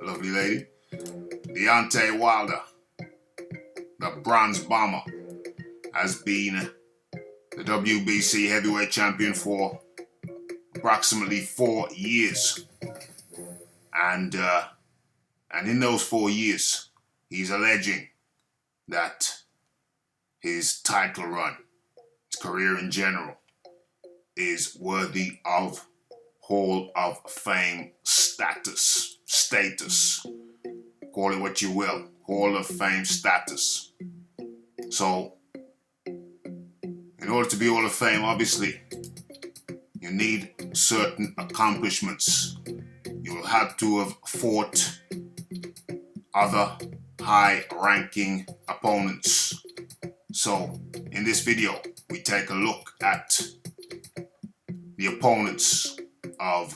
lovely lady. Deontay Wilder, the Bronze Bomber, has been the WBC heavyweight champion for approximately 4 years. And in those 4 years, he's alleging that his title run, his career in general, is worthy of Hall of Fame status. Call it what you will. Hall of Fame status. So, in order to be Hall of Fame, obviously, you need certain accomplishments. You'll have to have fought other high-ranking opponents. So, in this video, we take a look at the opponents of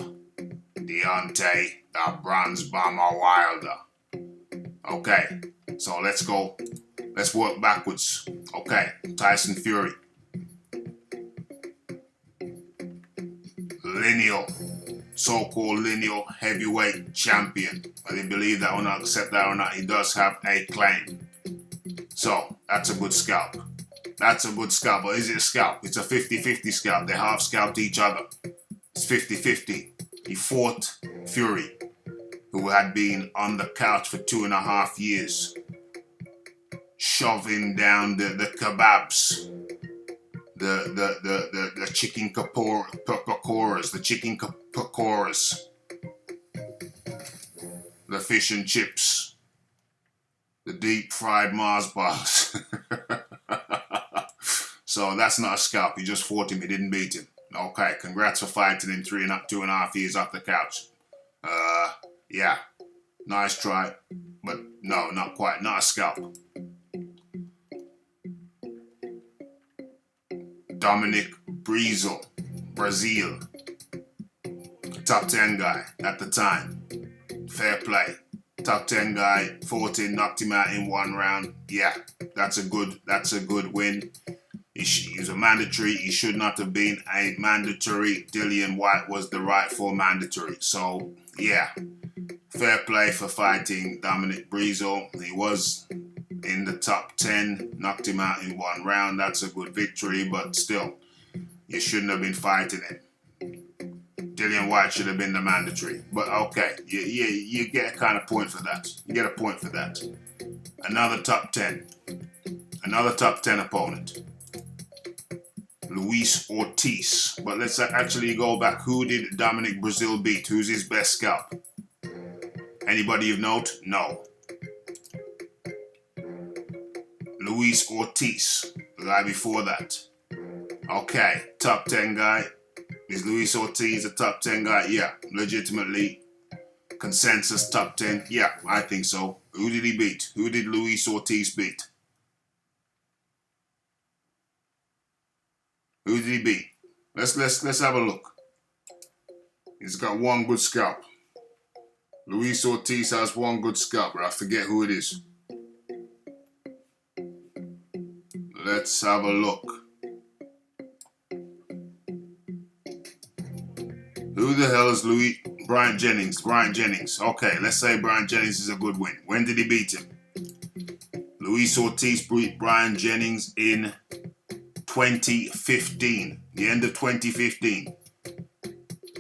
Deontay, the Bronze Bomber Wilder. Okay, so let's go. Let's work backwards. Okay, Tyson Fury. Lineal, so-called lineal heavyweight champion. Whether you believe that or not, accept that or not, he does have a claim. So, that's a good scalp. That's a good scalp. But is it a scalp? It's a 50-50 scalp. They half scalped each other. It's 50-50. He fought Fury, who had been on the couch for 2.5 years, shoving down the kebabs, the chicken pakoras, the fish and chips, the deep fried Mars bars. So that's not a scalp. He just fought him. He didn't beat him. Okay, congrats for fighting him 2.5 years off the couch. Yeah, nice try, but no, not quite. Not a scalp. Dominic Brazil, top 10 guy at the time. Fair play. Top 10 guy, 14, knocked him out in 1 round. Yeah, that's a good win. He's a mandatory. He should not have been a mandatory. Dillian Whyte was the rightful mandatory. So, yeah, fair play for fighting Dominic Brazil. He was in the top 10, knocked him out in 1 round. That's a good victory, but still, you shouldn't have been fighting him. Dillian Whyte should have been the mandatory. But okay, you get a kind of point for that. You get a point for that. Another top 10. Another top 10 opponent. Luis Ortiz. But let's actually go back. Who did Dominic Brazil beat? Who's his best scalp? Anybody of note? No. Luis Ortiz, the guy before that. Okay, top 10 guy. Is Luis Ortiz a top 10 guy? Yeah, legitimately. Consensus top 10? Yeah, I think so. Who did he beat? Who did Luis Ortiz beat? Who did he beat? Let's have a look. He's got 1 good scalp. Luis Ortiz has 1 good scalp, but I forget who it is. Let's have a look. Who the hell is Brian Jennings? Brian Jennings. Okay, let's say Brian Jennings is a good win. When did he beat him? Luis Ortiz beat Brian Jennings in 2015. The end of 2015.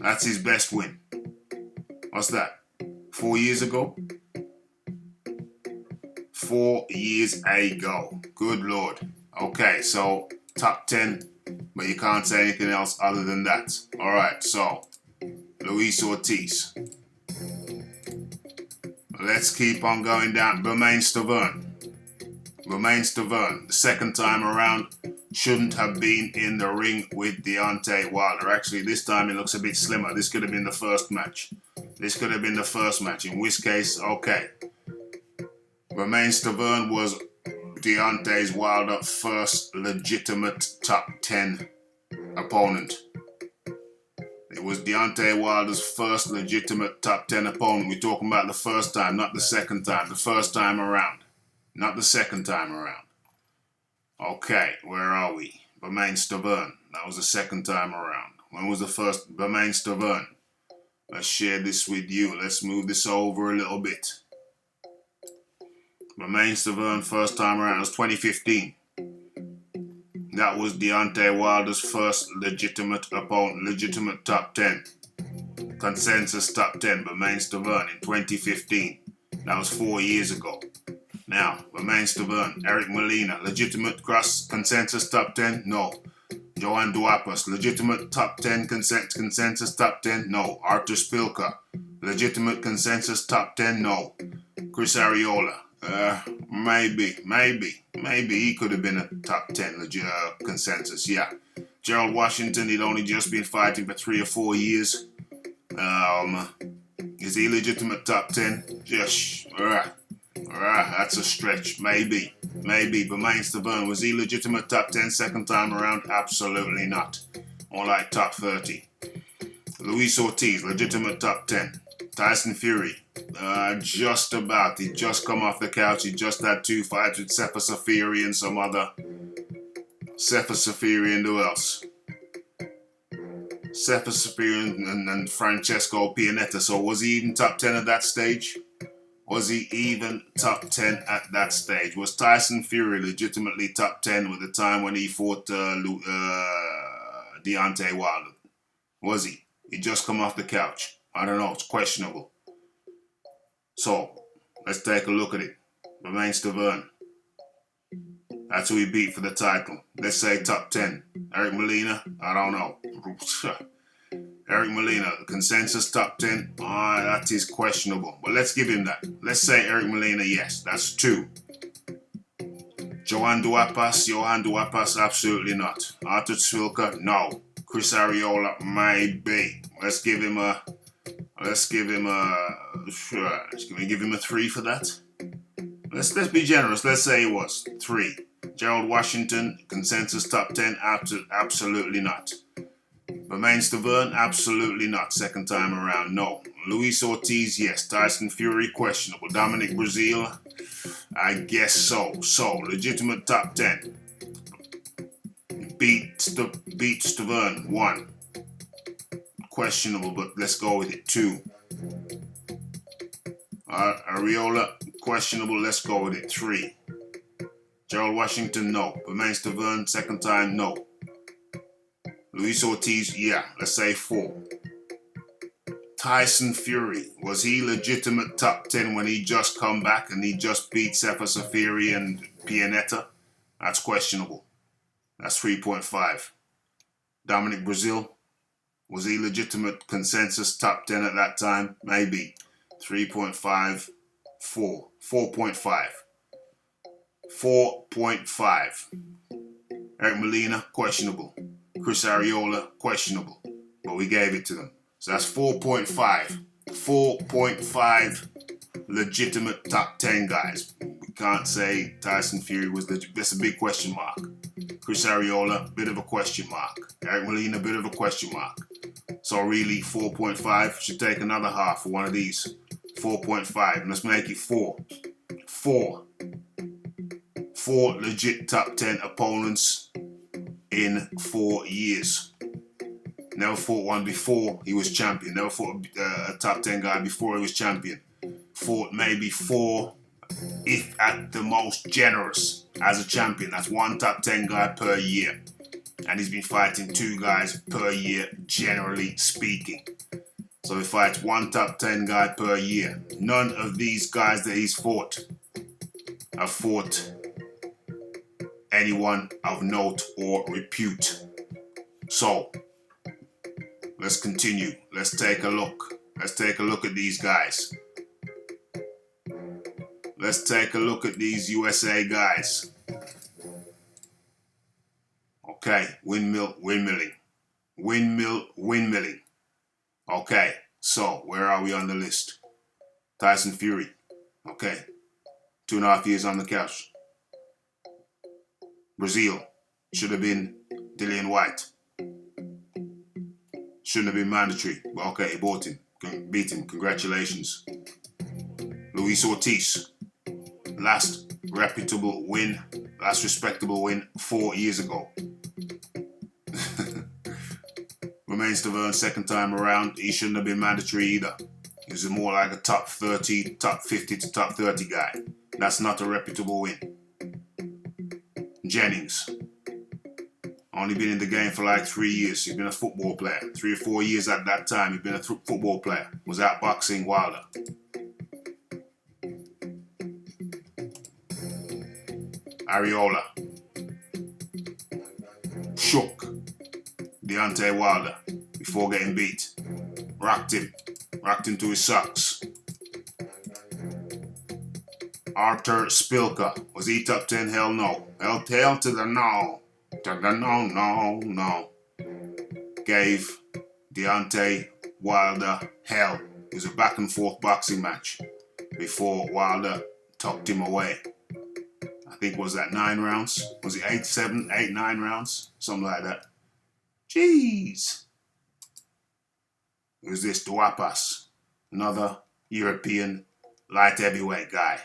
That's his best win. What's that? 4 years ago? 4 years ago. Good Lord. Okay, so top 10, but you can't say anything else other than that. Alright, so Luis Ortiz. Let's keep on going down. Bermane Stiverne. The second time around, shouldn't have been in the ring with Deontay Wilder. Actually, this time it looks a bit slimmer. This could have been the first match. In which case, okay. Bermane Stiverne was Deontay Wilder's first legitimate top 10 opponent. It was Deontay Wilder's first legitimate top 10 opponent. We're talking about the first time, not the second time. The first time around. Not the second time around. Okay, where are we? Bermane Stiverne. That was the second time around. When was the first? Bermane Stiverne. Let's share this with you. Let's move this over a little bit. Romain Stavern, first time around, was 2015. That was Deontay Wilder's first legitimate opponent, legitimate top 10. Consensus top 10, Romain Stavern in 2015. That was 4 years ago. Now, Romain Stavern, Eric Molina, legitimate cross consensus top 10? No. Joanne Duapas, legitimate top 10 consensus top 10? No. Artur Spilka, legitimate consensus top 10? No. Chris Arreola, maybe he could have been a top 10 consensus, yeah. Gerald Washington, he'd only just been fighting for 3 or 4 years. Is he legitimate top 10? Just, that's a stretch. Maybe. Romain Stavern, was he legitimate top 10 second time around? Absolutely not. More like top 30. Luis Ortiz, legitimate top 10. Tyson Fury, just about. He just come off the couch. He just had 2 fights with Sefa Safiri and some other. Sefa Safiri and who else? Sefa Safiri and Francesco Pianetta. So was he even top 10 at that stage? Was he even top 10 at that stage? Was Tyson Fury legitimately top 10 with the time when he fought Deontay Wilder? Was he? He just come off the couch. I don't know. It's questionable. So, let's take a look at it. Romain Stavern. That's who he beat for the title. Let's say top 10. Eric Molina? I don't know. Eric Molina, consensus top 10? That is questionable. But let's give him that. Let's say Eric Molina, yes. That's 2. Johan Duapas, absolutely not. Artur Spilka, no. Chris Arreola, maybe. Let's give him a... Can we give him a 3 for that? Let's be generous. Let's say it was 3. Gerald Washington, consensus top 10, absolutely not. Romain Stavern, absolutely not. Second time around, no. Luis Ortiz, yes. Tyson Fury, questionable. Dominic Brazil, I guess so. So, legitimate top 10. Beat Stavern, 1. Questionable, but let's go with it. 2. Arreola, questionable, let's go with it. 3. Gerald Washington, no. Romain Stavern, second time, no. Luis Ortiz, yeah, let's say 4. Tyson Fury, was he legitimate top 10 when he just come back and he just beat Sefa Safiri and Pianetta? That's questionable. That's 3.5. Dominic Brazil, was he legitimate consensus top 10 at that time? Maybe. 3.5, 4. 4.5. 4.5. Eric Molina, questionable. Chris Arreola, questionable. But we gave it to them. So that's 4.5. 4.5 legitimate top 10 guys. We can't say Tyson Fury was legit. That's a big question mark. Chris Arreola, bit of a question mark. Eric Molina, bit of a question mark. So really, 4.5. Should take another half for one of these. 4.5. And let's make it 4. 4 legit top 10 opponents in 4 years. Never fought one before he was champion. Never fought a top 10 guy before he was champion. Fought maybe 4, if at the most generous, as a champion. That's 1 top 10 guy per year. And he's been fighting 2 guys per year, generally speaking. So he fights 1 top 10 guy per year. None of these guys that he's fought have fought anyone of note or repute. So, let's continue. Let's take a look. Let's take a look at these guys. Let's take a look at these USA guys. Okay, windmilling. Okay, so where are we on the list? Tyson Fury. Okay, 2.5 years on the couch. Brazil. Should have been Dillian White. Shouldn't have been mandatory. But okay, he beat him. Congratulations. Luis Ortiz. Last respectable win 4 years ago. Remains to earn second time around. He shouldn't have been mandatory either. He was more like a top 30, top 50 to top 30 guy. That's not a reputable win. Jennings. Only been in the game for like 3 years. He's been a football player. 3 or 4 years at that time, he'd been a football player. Was out boxing Wilder. Ariola. Shook Deontay Wilder before getting beat. Rocked him to his socks. Arthur Spilka. Was he top 10? Hell no. Hell to the no. To the no. Gave Deontay Wilder hell. It was a back and forth boxing match before Wilder tucked him away. I think, was that 9 rounds? Was it 9 rounds? Something like that. Jeez. Who's this? Duapas. Another European light heavyweight guy.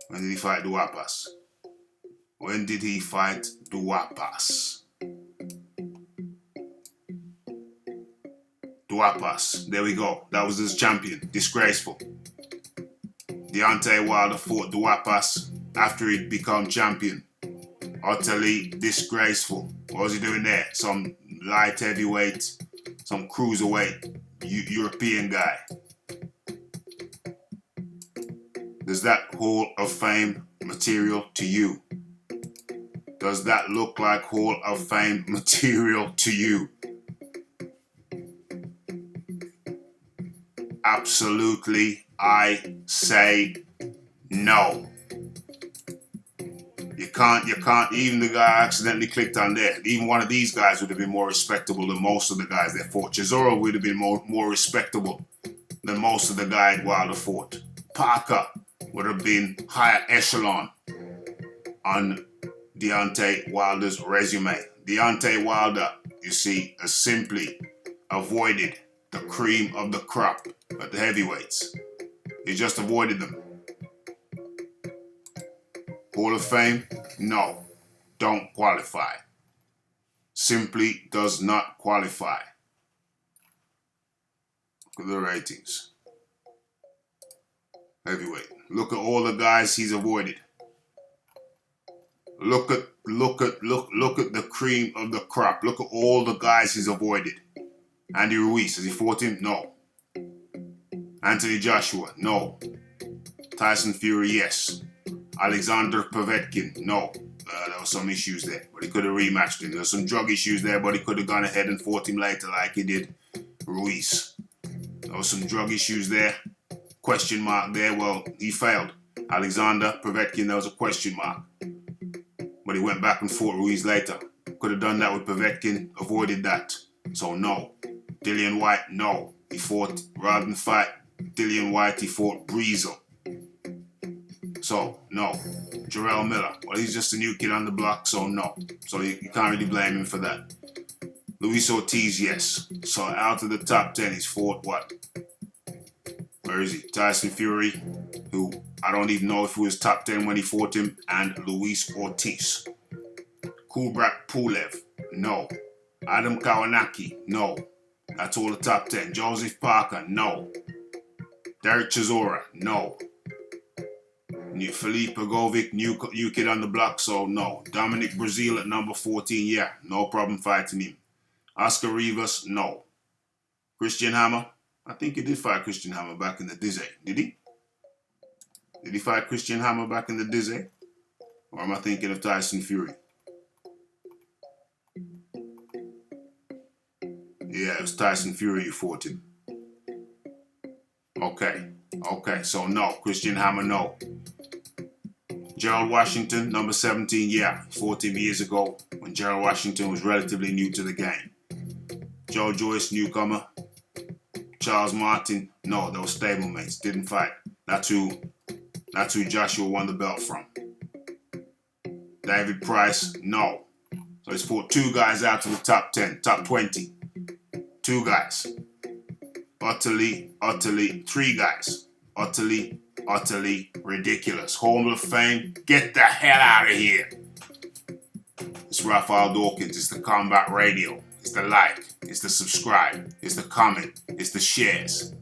When did he fight Duapas? When did he fight Duapas? Duapas. There we go. That was his champion. Disgraceful. Deontay Wilder fought Duapas after he'd become champion. Utterly disgraceful. What was he doing there? Some light heavyweight, some cruiserweight European guy. Does that Hall of Fame material to you? Does that look like Hall of Fame material to you? Absolutely, I say no. You can't, even the guy I accidentally clicked on there, even one of these guys would have been more respectable than most of the guys that fought. Chisora would have been more respectable than most of the guys Wilder fought. Parker would have been higher echelon on Deontay Wilder's resume. Deontay Wilder, you see, has simply avoided the cream of the crop at the heavyweights. He just avoided them. Hall of Fame? No. Don't qualify. Simply does not qualify. Look at the ratings. Heavyweight. Look at all the guys he's avoided. Look at the cream of the crop. Look at all the guys he's avoided. Andy Ruiz, has he fought him? No. Anthony Joshua? No. Tyson Fury? Yes. Alexander Povetkin? No. There were some issues there, but he could have rematched him. There were some drug issues there, but he could have gone ahead and fought him later like he did Ruiz. There were some drug issues there. Question mark there. Well, he failed. Alexander Povetkin, there was a question mark. But he went back and fought Ruiz later. Could have done that with Povetkin, avoided that. So no. Dillian White, no. He fought, rather than fight Dillian White, he fought Breezel. So, no. Jarrell Miller, well, he's just a new kid on the block, so no. So you can't really blame him for that. Luis Ortiz, yes. So out of the top 10, he's fought what? Where is he? Tyson Fury, who I don't even know if he was top 10 when he fought him, and Luis Ortiz. Kubrat Pulev, no. Adam Kawanaki, no. That's all the top 10. Joseph Parker, no. Derek Chisora, no. Felipe Govic, new kid on the block, so no. Dominic Brazil at number 14, yeah, no problem fighting him. Oscar Rivas, no. Christian Hammer, I think he did fight Christian Hammer back in the Dizzy, did he? Did he fight Christian Hammer back in the Dizzy? Or am I thinking of Tyson Fury? Yeah, it was Tyson Fury who fought him. Okay, so no. Christian Hammer, no. Gerald Washington, number 17, yeah, fought him years ago when Gerald Washington was relatively new to the game. Joe Joyce, newcomer. Charles Martin, no, they were stablemates, didn't fight. That's who Joshua won the belt from. David Price, no. So he's fought 2 guys out of the top 10, top 20. 2 guys. Utterly, 3 guys. Utterly ridiculous. Hall of Fame, get the hell out of here. It's Raphael Dawkins. It's the Combat Radio. It's the like. It's the subscribe. It's the comment. It's the shares.